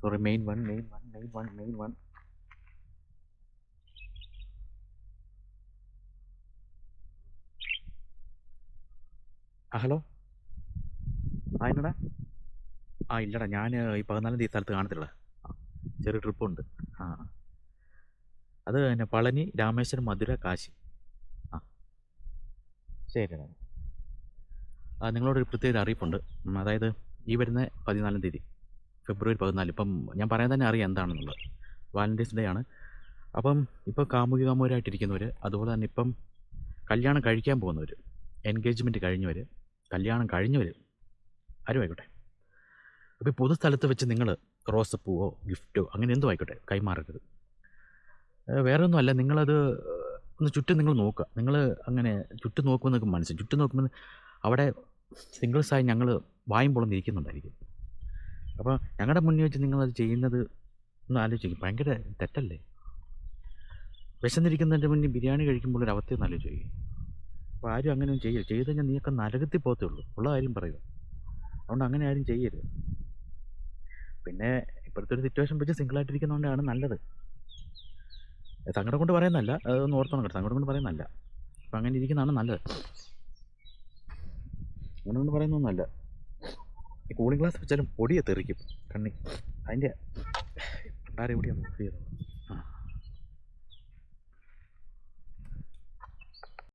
Sorry, main one. Hello. എന്നടാ. ഇല്ലടാ, ഞാൻ ഈ 14 തീയതി സ്ഥലത്ത് കാണത്തില്ല. ചെറിയ ട്രിപ്പുണ്ട്. ആ അത് തന്നെ, പളനി, രാമേശ്വരം, മധുര, കാശി. ആ ശരിടാ. നിങ്ങളോടൊരു പ്രത്യേക അറിയിപ്പുണ്ട്. അതായത് ഈ വരുന്ന 14 തീയതി, ഫെബ്രുവരി 14. ഇപ്പം ഞാൻ പറയാൻ തന്നെ അറിയാം എന്താണെന്നുള്ളത്. വാലൻറ്റൈൻസ് ഡേ ആണ്. അപ്പം ഇപ്പോൾ കാമുകികാമുകരായിട്ടിരിക്കുന്നവർ, അതുപോലെ തന്നെ ഇപ്പം കല്യാണം കഴിക്കാൻ പോകുന്നവർ, എൻഗേജ്മെൻറ്റ് കഴിഞ്ഞവർ, കല്യാണം കഴിഞ്ഞവർ, ആരും ആയിക്കോട്ടെ. അപ്പോൾ ഈ പൊതുസ്ഥലത്ത് വെച്ച് നിങ്ങൾ റോസപ്പൂവോ ഗിഫ്റ്റോ അങ്ങനെ എന്തോ ആയിക്കോട്ടെ കൈമാറരുത്. വേറെ ഒന്നുമല്ല, നിങ്ങളത് ഒന്ന് ചുറ്റും നിങ്ങൾ നോക്കുക. നിങ്ങൾ അങ്ങനെ ചുറ്റും നോക്കുമ്പോൾ നിങ്ങൾക്ക് മനസ്സിലാവും. ചുറ്റും നോക്കുമ്പോൾ അവിടെ സിംഗിൾസായി ഞങ്ങൾ വായും പൊളന്നിരിക്കുന്നുണ്ടായിരിക്കും. അപ്പോൾ ഞങ്ങളുടെ മുന്നിൽ വെച്ച് നിങ്ങളത് ചെയ്യുന്നത് ഒന്ന് ആലോചിക്കും. ഭയങ്കര തെറ്റല്ലേ? വിശന്നിരിക്കുന്നതിൻ്റെ മുന്നിൽ ബിരിയാണി കഴിക്കുമ്പോൾ ഒരു അവസ്ഥയൊന്നും ആലോചിക്കും. അപ്പോൾ ആരും അങ്ങനെ ഒന്നും ചെയ്യരുത്. ചെയ്ത് കഴിഞ്ഞാൽ നീയൊക്കെ നരകത്തിൽ പോകത്തേ ഉള്ളൂ. ഉള്ള കാര്യം പറയുക. അതുകൊണ്ട് അങ്ങനെ ആരും ചെയ്യരുത്. പിന്നെ ഇപ്പോഴത്തെ ഒരു സിറ്റുവേഷൻ വെച്ച് സിംഗിളായിട്ടിരിക്കുന്നതുകൊണ്ടാണ് നല്ലത്. സങ്കടം കൊണ്ട് പറയുന്നതല്ല, അതൊന്ന് ഓർത്തോണം കേട്ടോ. സങ്കടം കൊണ്ട് പറയുന്നതല്ല. അപ്പം അങ്ങനെ ഇരിക്കുന്നതാണ് നല്ലത്. അങ്ങനെ കൊണ്ട് പറയുന്നൊന്നുമല്ല. ഈ കൂളിംഗ് ഗ്ലാസ് വെച്ചാലും പൊടിയെ തെറിക്കും കണ്ണി. അതിൻ്റെ പണ്ടാരെ എവിടെയാണ് ചെയ്തത്.